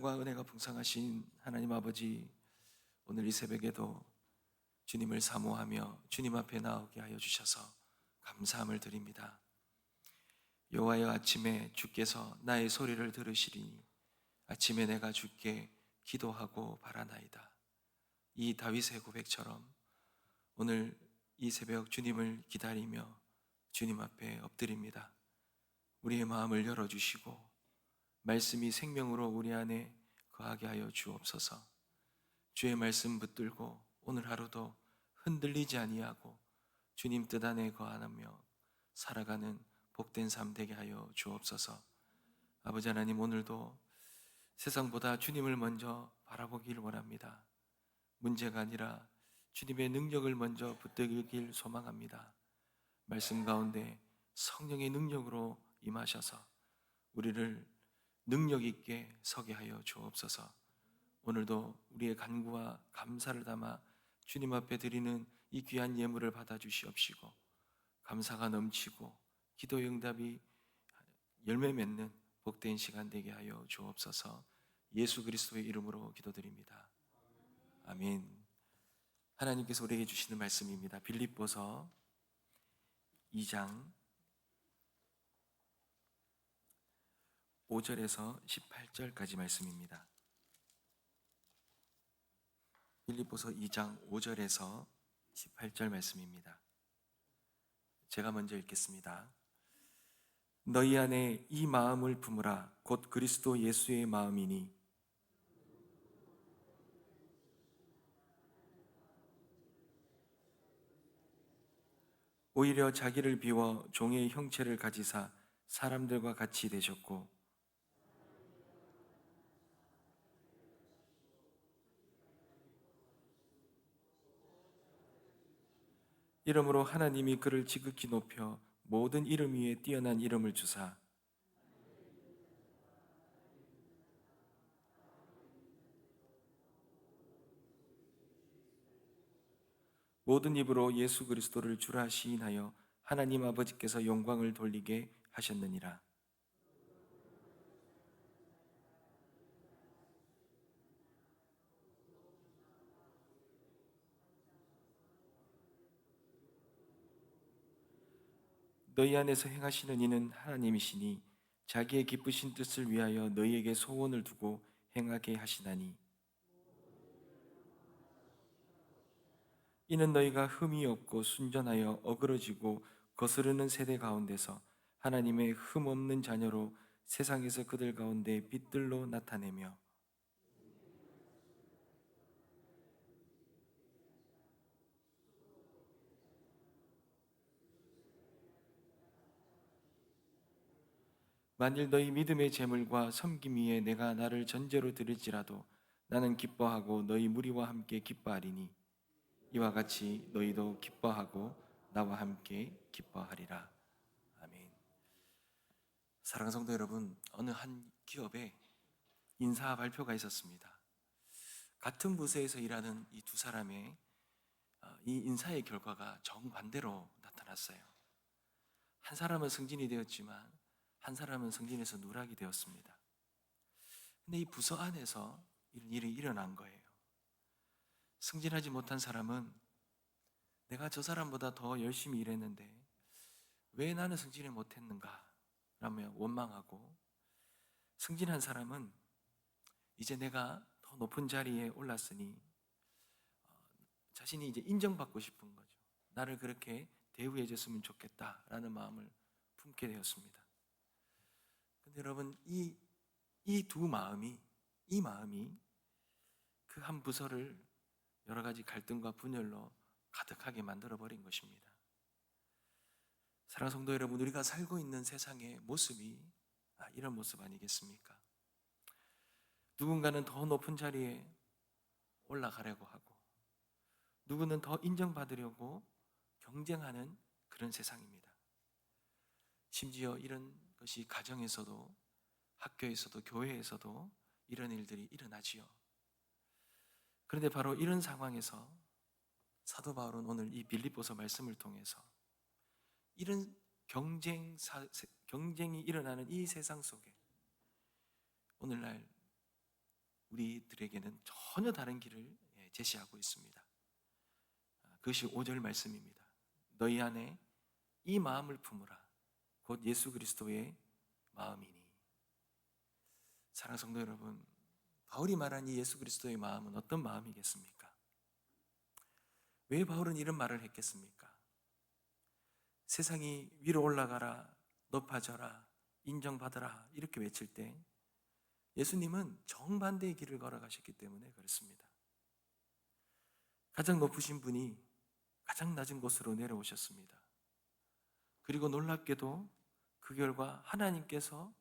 과 은혜가 풍성하신 하나님 아버지, 오늘 이 새벽에도 주님을 사모하며 주님 앞에 나오게 하여 주셔서 감사함을 드립니다. 여호와여, 아침에 주께서 나의 소리를 들으시리니 아침에 내가 주께 기도하고 바라나이다. 이 다윗의 고백처럼 오늘 이 새벽 주님을 기다리며 주님 앞에 엎드립니다. 우리의 마음을 열어주시고 말씀이 생명으로 우리 안에 거하게 하여 주옵소서. 주의 말씀 붙들고 오늘 하루도 흔들리지 아니하고 주님 뜻 안에 거하며 살아가는 복된 삶 되게 하여 주옵소서. 아버지 하나님, 오늘도 세상보다 주님을 먼저 바라보길 원합니다. 문제가 아니라 주님의 능력을 먼저 붙들길 소망합니다. 말씀 가운데 성령의 능력으로 임하셔서 우리를 능력 있게 서게 하여 주옵소서. 오늘도 우리의 간구와 감사를 담아 주님 앞에 드리는 이 귀한 예물을 받아 주시옵시고, 감사가 넘치고 기도의 응답이 열매 맺는 복된 시간 되게 하여 주옵소서. 예수 그리스도의 이름으로 기도드립니다. 아멘. 하나님께서 우리에게 주시는 말씀입니다. 빌립보서 2장 5절에서 18절까지 말씀입니다. 빌립보서 2장 5절에서 18절 말씀입니다. 제가 먼저 읽겠습니다. 너희 안에 이 마음을 품으라. 곧 그리스도 예수의 마음이니 오히려 자기를 비워 종의 형체를 가지사 사람들과 같이 되셨고, 이러므로 하나님이 그를 지극히 높여 모든 이름 위에 뛰어난 이름을 주사 모든 입으로 예수 그리스도를 주라 시인하여 하나님 아버지께서 영광을 돌리게 하셨느니라. 너희 안에서 행하시는 이는 하나님이시니 자기의 기쁘신 뜻을 위하여 너희에게 소원을 두고 행하게 하시나니, 이는 너희가 흠이 없고 순전하여 어그러지고 거스르는 세대 가운데서 하나님의 흠 없는 자녀로 세상에서 그들 가운데 빛들로 나타내며 만일 너희 믿음의 제물과 섬김 위에 내가 나를 전제로 드릴지라도 나는 기뻐하고 너희 무리와 함께 기뻐하리니 이와 같이 너희도 기뻐하고 나와 함께 기뻐하리라. 아멘. 사랑하는 성도 여러분, 어느 한 기업에 인사 발표가 있었습니다. 같은 부서에서 일하는 이 두 사람의 이 인사의 결과가 정반대로 나타났어요. 한 사람은 승진이 되었지만 한 사람은 승진해서 누락이 되었습니다. 근데 이 부서 안에서 이런 일이 일어난 거예요. 승진하지 못한 사람은 내가 저 사람보다 더 열심히 일했는데 왜 나는 승진을 못했는가 라며 원망하고, 승진한 사람은 이제 내가 더 높은 자리에 올랐으니 자신이 이제 인정받고 싶은 거죠. 나를 그렇게 대우해 줬으면 좋겠다라는 마음을 품게 되었습니다. 근데 여러분, 이 두 마음이, 이 마음이 그 한 부서를 여러 가지 갈등과 분열로 가득하게 만들어버린 것입니다. 사랑하는 성도 여러분, 우리가 살고 있는 세상의 모습이 이런 모습 아니겠습니까? 누군가는 더 높은 자리에 올라가려고 하고 누구는 더 인정받으려고 경쟁하는 그런 세상입니다. 심지어 이런 것이 가정에서도, 학교에서도, 교회에서도 이런 일들이 일어나지요. 그런데 바로 이런 상황에서 사도 바울은 오늘 이 빌립보서 말씀을 통해서 이런 경쟁이 일어나는 이 세상 속에 오늘날 우리들에게는 전혀 다른 길을 제시하고 있습니다. 그것이 5절 말씀입니다. 너희 안에 이 마음을 품으라. 곧 예수 그리스도의 마음이니. 사랑하는 성도 여러분, 바울이 말한 이 예수 그리스도의 마음은 어떤 마음이겠습니까? 왜 바울은 이런 말을 했겠습니까? 세상이 위로 올라가라, 높아져라, 인정받아라 이렇게 외칠 때 예수님은 정반대의 길을 걸어가셨기 때문에 그렇습니다. 가장 높으신 분이 가장 낮은 곳으로 내려오셨습니다. 그리고 놀랍게도 그 결과 하나님께서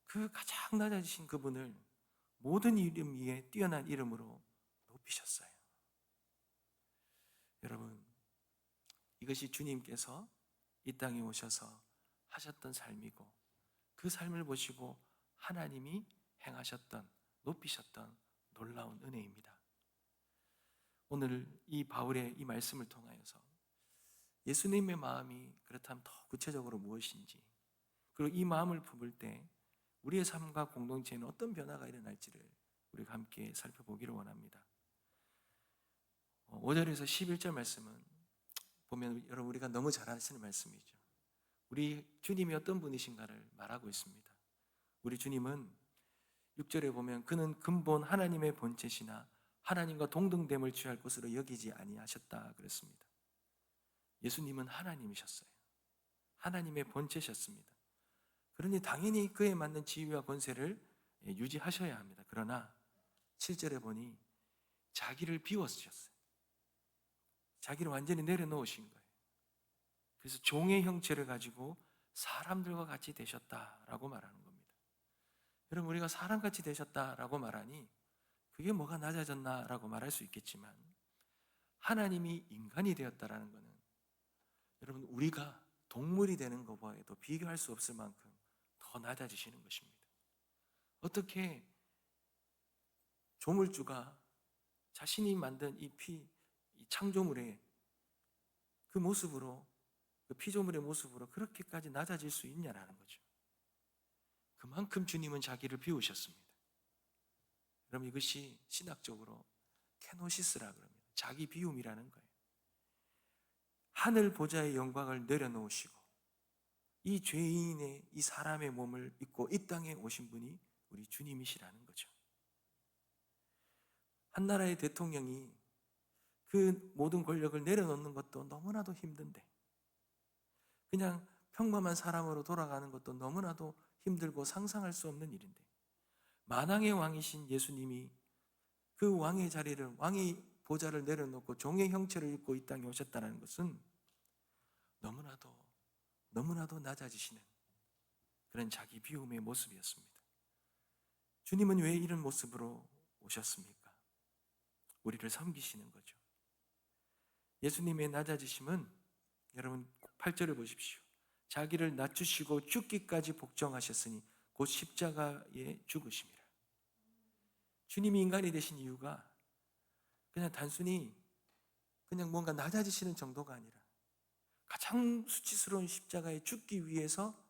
그 가장 낮아지신 그분을 모든 이름 위에 뛰어난 이름으로 높이셨어요. 여러분, 이것이 주님께서 이 땅에 오셔서 하셨던 삶이고 그 삶을 보시고 하나님이 행하셨던, 높이셨던 놀라운 은혜입니다. 오늘 이 바울의 이 말씀을 통하여서 예수님의 마음이 그렇다면 더 구체적으로 무엇인지, 그리고 이 마음을 품을 때 우리의 삶과 공동체에는 어떤 변화가 일어날지를 우리가 함께 살펴보기를 원합니다. 5절에서 11절 말씀은 보면 여러분 우리가 너무 잘 아시는 말씀이죠. 우리 주님이 어떤 분이신가를 말하고 있습니다. 우리 주님은 6절에 보면 그는 근본 하나님의 본체시나 하나님과 동등됨을 취할 것으로 여기지 아니하셨다 그랬습니다. 예수님은 하나님이셨어요. 하나님의 본체셨습니다. 그러니 당연히 그에 맞는 지위와 권세를 유지하셔야 합니다. 그러나 7절에 보니 자기를 비워주셨어요. 자기를 완전히 내려놓으신 거예요. 그래서 종의 형체를 가지고 사람들과 같이 되셨다라고 말하는 겁니다. 여러분, 우리가 사람같이 되셨다라고 말하니 그게 뭐가 낮아졌나라고 말할 수 있겠지만 하나님이 인간이 되었다라는 것은 여러분 우리가 동물이 되는 것과도 비교할 수 없을 만큼 더 낮아지시는 것입니다. 어떻게 조물주가 자신이 만든 이 창조물의 그 모습으로, 그 피조물의 모습으로 그렇게까지 낮아질 수 있냐라는 거죠. 그만큼 주님은 자기를 비우셨습니다. 그럼 이것이 신학적으로 케노시스라고 합니다. 자기 비움이라는 거예요. 하늘 보좌의 영광을 내려놓으시고 이 죄인의, 이 사람의 몸을 입고 이 땅에 오신 분이 우리 주님이시라는 거죠. 한 나라의 대통령이 그 모든 권력을 내려놓는 것도 너무나도 힘든데, 그냥 평범한 사람으로 돌아가는 것도 너무나도 힘들고 상상할 수 없는 일인데, 만왕의 왕이신 예수님이 그 왕의 자리를, 왕의 보좌를 내려놓고 종의 형체를 입고 이 땅에 오셨다는 것은 너무나도 낮아지시는 그런 자기 비움의 모습이었습니다. 주님은 왜 이런 모습으로 오셨습니까? 우리를 섬기시는 거죠. 예수님의 낮아지심은 여러분 8절을 보십시오. 자기를 낮추시고 죽기까지 복종하셨으니 곧 십자가에 죽으심이라. 주님이 인간이 되신 이유가 그냥 단순히 그냥 뭔가 낮아지시는 정도가 아니라 가장 수치스러운 십자가에 죽기 위해서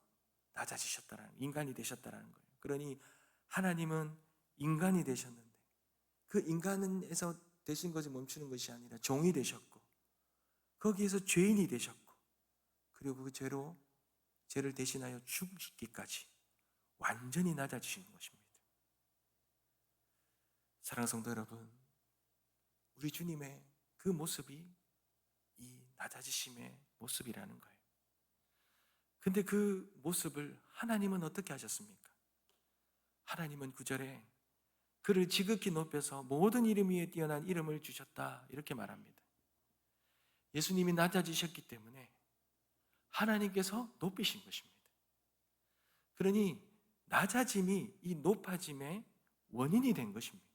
낮아지셨다라는, 인간이 되셨다라는 거예요. 그러니 하나님은 인간이 되셨는데 그 인간에서 되신 것이 멈추는 것이 아니라 종이 되셨고 거기에서 죄인이 되셨고 그리고 그 죄를 대신하여 죽기까지 완전히 낮아지신 것입니다. 사랑하는 성도 여러분, 우리 주님의 그 모습이 이 낮아지심의 모습이라는 거예요. 근데 그 모습을 하나님은 어떻게 하셨습니까? 하나님은 9절에 그를 지극히 높여서 모든 이름 위에 뛰어난 이름을 주셨다 이렇게 말합니다. 예수님이 낮아지셨기 때문에 하나님께서 높이신 것입니다. 그러니 낮아짐이 이 높아짐의 원인이 된 것입니다.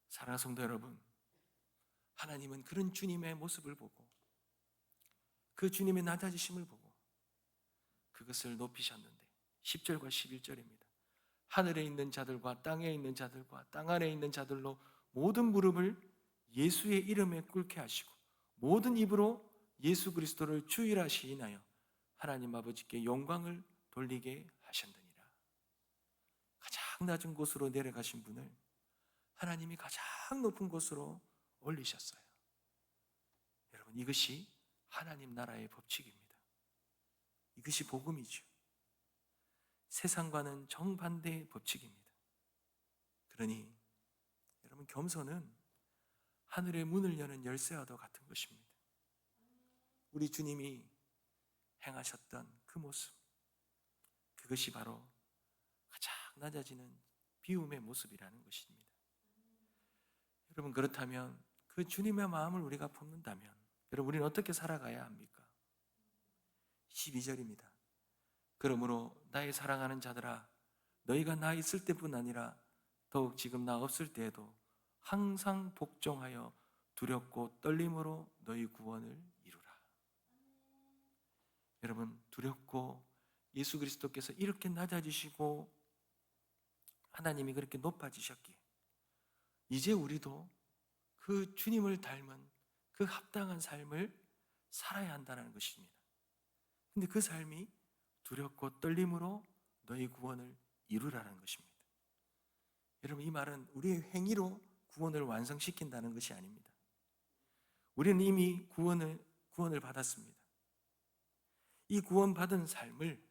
사랑하는 성도 여러분, 하나님은 그런 주님의 모습을 보고 그 주님의 낮아지심을 보고 그것을 높이셨는데 10절과 11절입니다. 하늘에 있는 자들과 땅에 있는 자들과 땅 아래에 있는 자들로 모든 무릎을 예수의 이름에 꿇게 하시고 모든 입으로 예수 그리스도를 주이라 시인하여 하나님 아버지께 영광을 돌리게 하셨느니라. 가장 낮은 곳으로 내려가신 분을 하나님이 가장 높은 곳으로 올리셨어요. 여러분, 이것이 하나님 나라의 법칙입니다. 이것이 복음이죠. 세상과는 정반대의 법칙입니다. 그러니 여러분, 겸손은 하늘의 문을 여는 열쇠와도 같은 것입니다. 우리 주님이 행하셨던 그 모습, 그것이 바로 가장 낮아지는 비움의 모습이라는 것입니다. 여러분, 그렇다면 그 주님의 마음을 우리가 품는다면 여러분, 우리는 어떻게 살아가야 합니까? 12절입니다. 그러므로 나의 사랑하는 자들아, 너희가 나 있을 때뿐 아니라 더욱 지금 나 없을 때에도 항상 복종하여 두렵고 떨림으로 너희 구원을 이루라. 여러분, 두렵고 예수 그리스도께서 이렇게 낮아지시고 하나님이 그렇게 높아지셨기에 이제 우리도 그 주님을 닮은 그 합당한 삶을 살아야 한다는 것입니다. 근데 그 삶이 두렵고 떨림으로 너희 구원을 이루라는 것입니다. 여러분, 이 말은 우리의 행위로 구원을 완성시킨다는 것이 아닙니다. 우리는 이미 구원을 받았습니다. 이 구원받은 삶을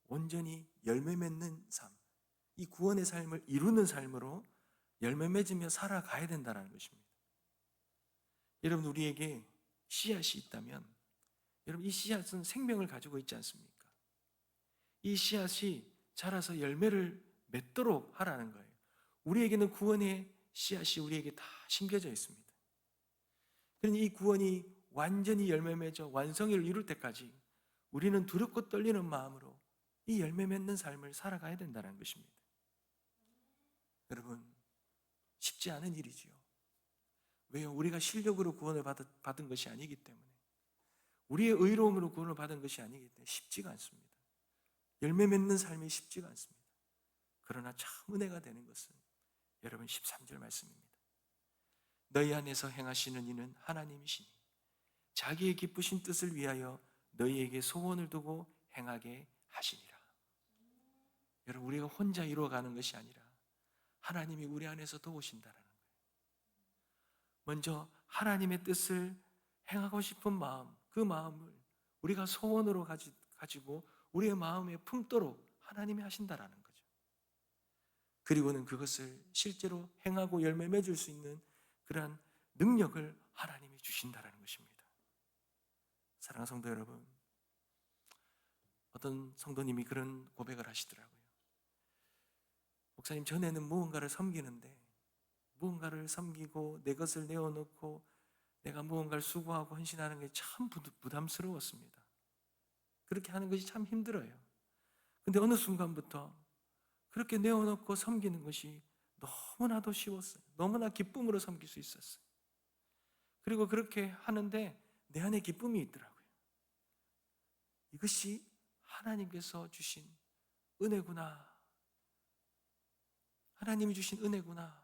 온전히 열매 맺는 삶, 이 구원의 삶을 이루는 삶으로 열매 맺으며 살아가야 된다는 것입니다. 여러분, 우리에게 씨앗이 있다면 여러분, 이 씨앗은 생명을 가지고 있지 않습니까? 이 씨앗이 자라서 열매를 맺도록 하라는 거예요. 우리에게는 구원의 씨앗이 우리에게 다 심겨져 있습니다. 그러니 이 구원이 완전히 열매 맺어 완성을 이룰 때까지 우리는 두렵고 떨리는 마음으로 이 열매 맺는 삶을 살아가야 된다는 것입니다. 여러분, 쉽지 않은 일이지요. 왜요? 우리가 실력으로 구원을 받은 것이 아니기 때문에, 우리의 의로움으로 구원을 받은 것이 아니기 때문에 쉽지가 않습니다. 열매 맺는 삶이 쉽지가 않습니다. 그러나 참 은혜가 되는 것은 여러분 13절 말씀입니다. 너희 안에서 행하시는 이는 하나님이시니 자기의 기쁘신 뜻을 위하여 너희에게 소원을 두고 행하게 하시니라. 여러분, 우리가 혼자 이루어가는 것이 아니라 하나님이 우리 안에서 도우신다라는 거예요. 먼저 하나님의 뜻을 행하고 싶은 마음, 그 마음을 우리가 소원으로 가지고 우리의 마음에 품도록 하나님이 하신다라는 거죠. 그리고는 그것을 실제로 행하고 열매 맺을 수 있는 그러한 능력을 하나님이 주신다라는 것입니다. 사랑하는 성도 여러분, 어떤 성도님이 그런 고백을 하시더라고요. 목사님, 전에는 무언가를 섬기는데 무언가를 섬기고 내 것을 내어놓고 내가 무언가를 수고하고 헌신하는 게 참 부담스러웠습니다. 그렇게 하는 것이 참 힘들어요. 근데 어느 순간부터 그렇게 내어놓고 섬기는 것이 너무나도 쉬웠어요. 너무나 기쁨으로 섬길 수 있었어요. 그리고 그렇게 하는데 내 안에 기쁨이 있더라고요. 이것이 하나님께서 주신 은혜구나. 하나님이 주신 은혜구나.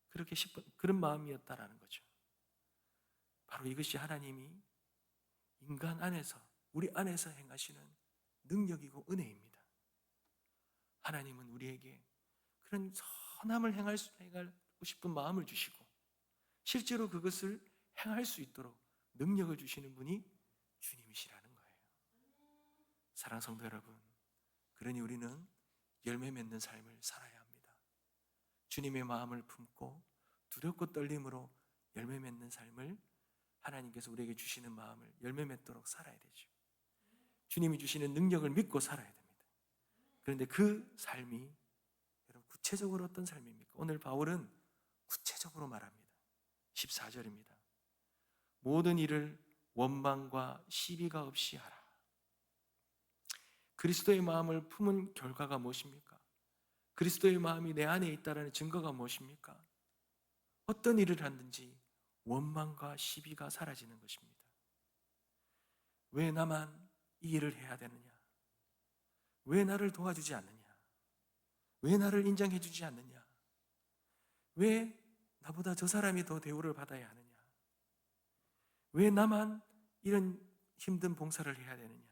그렇게 싶은 그런 마음이었다라는 거죠. 바로 이것이 하나님이 인간 안에서, 우리 안에서 행하시는 능력이고 은혜입니다. 하나님은 우리에게 그런 선함을 행하고 싶은 마음을 주시고 실제로 그것을 행할 수 있도록 능력을 주시는 분이 주님이시라는 거예요. 사랑하는 성도 여러분, 그러니 우리는 열매 맺는 삶을 살아야 합니다. 주님의 마음을 품고 두렵고 떨림으로 열매 맺는 삶을 하나님께서 우리에게 주시는 마음을 열매 맺도록 살아야 되죠. 주님이 주시는 능력을 믿고 살아야 됩니다. 그런데 그 삶이 여러분 구체적으로 어떤 삶입니까? 오늘 바울은 구체적으로 말합니다. 14절입니다. 모든 일을 원망과 시비가 없이 하라. 그리스도의 마음을 품은 결과가 무엇입니까? 그리스도의 마음이 내 안에 있다는 증거가 무엇입니까? 어떤 일을 하든지 원망과 시비가 사라지는 것입니다. 왜 나만 이 일을 해야 되느냐? 왜 나를 도와주지 않느냐? 왜 나를 인정해 주지 않느냐? 왜 나보다 저 사람이 더 대우를 받아야 하느냐? 왜 나만 이런 힘든 봉사를 해야 되느냐?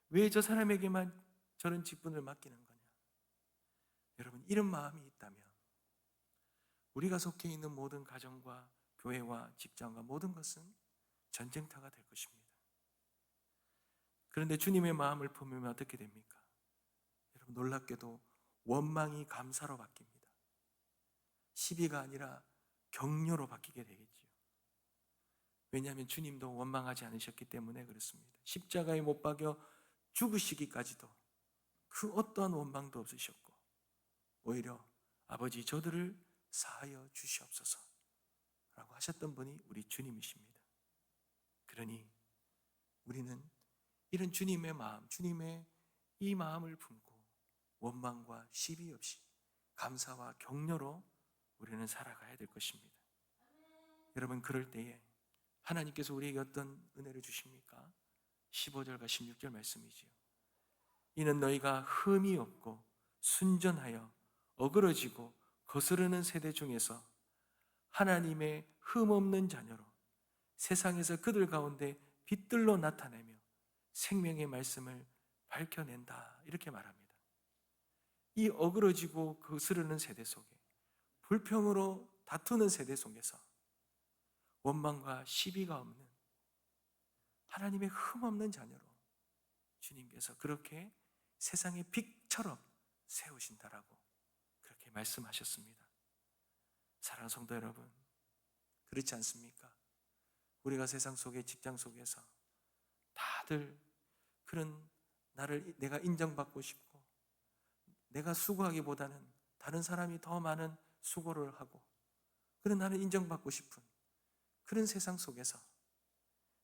왜 저 사람에게만 저런 직분을 맡기는 거냐? 여러분, 이런 마음이 있다면 우리가 속해 있는 모든 가정과 교회와 직장과 모든 것은 전쟁터가 될 것입니다. 그런데 주님의 마음을 품으면 어떻게 됩니까? 여러분, 놀랍게도 원망이 감사로 바뀝니다. 시비가 아니라 격려로 바뀌게 되겠지요. 왜냐하면 주님도 원망하지 않으셨기 때문에 그렇습니다. 십자가에 못 박여 죽으시기까지도 그 어떠한 원망도 없으셨고, 오히려 아버지 저들을 사하여 주시옵소서 라고 하셨던 분이 우리 주님이십니다. 그러니 우리는 이런 주님의 마음, 주님의 이 마음을 품고 원망과 시비 없이 감사와 격려로 우리는 살아가야 될 것입니다. 여러분, 그럴 때에 하나님께서 우리에게 어떤 은혜를 주십니까? 15절과 16절 말씀이지요. 이는 너희가 흠이 없고 순전하여 어그러지고 거스르는 세대 중에서 하나님의 흠 없는 자녀로 세상에서 그들 가운데 빛들로 나타내며 생명의 말씀을 밝혀낸다, 이렇게 말합니다. 이 어그러지고 거스르는 세대 속에, 불평으로 다투는 세대 속에서 원망과 시비가 없는 하나님의 흠 없는 자녀로 주님께서 그렇게 세상의 빛처럼 세우신다라고 그렇게 말씀하셨습니다. 사랑하는 성도 여러분, 그렇지 않습니까? 우리가 세상 속에, 직장 속에서 다들 그런 내가 인정받고 싶고, 내가 수고하기보다는 다른 사람이 더 많은 수고를 하고, 그런 나는 인정받고 싶은 그런 세상 속에서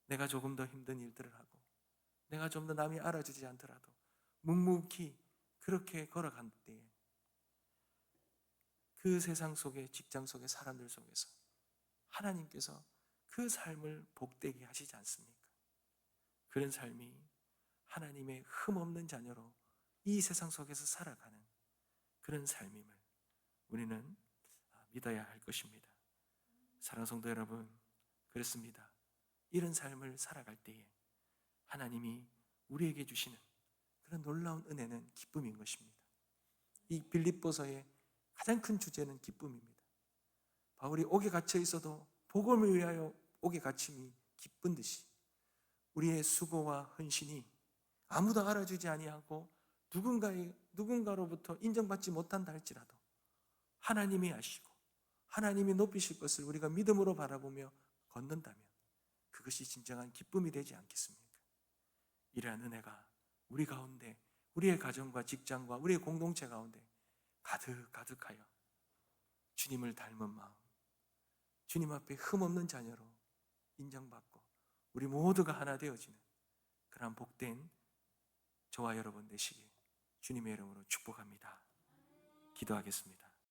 내가 조금 더 힘든 일들을 하고, 내가 좀 더 남이 알아주지 않더라도 묵묵히 그렇게 걸어간 때에 그 세상 속에, 직장 속에, 사람들 속에서 하나님께서 그 삶을 복되게 하시지 않습니까? 그런 삶이 하나님의 흠 없는 자녀로 이 세상 속에서 살아가는 그런 삶임을 우리는 믿어야 할 것입니다. 사랑하는 성도 여러분, 그렇습니다. 이런 삶을 살아갈 때에 하나님이 우리에게 주시는 그런 놀라운 은혜는 기쁨인 것입니다. 이 빌립보서의 가장 큰 주제는 기쁨입니다. 바울이 옥에 갇혀 있어도 복음을 위하여 옥에 갇힘이 기쁜 듯이 우리의 수고와 헌신이 아무도 알아주지 아니하고 누군가로부터 인정받지 못한다 할지라도 하나님이 아시고 하나님이 높이실 것을 우리가 믿음으로 바라보며 걷는다면 그것이 진정한 기쁨이 되지 않겠습니까? 이러한 은혜가 우리 가운데, 우리의 가정과 직장과 우리의 공동체 가운데 가득하여 주님을 닮은 마음, 주님 앞에 흠없는 자녀로 인정받고 우리 모두가 하나 되어지는 그러한 복된 저와 여러분 되시길 주님의 이름으로 축복합니다. 기도하겠습니다.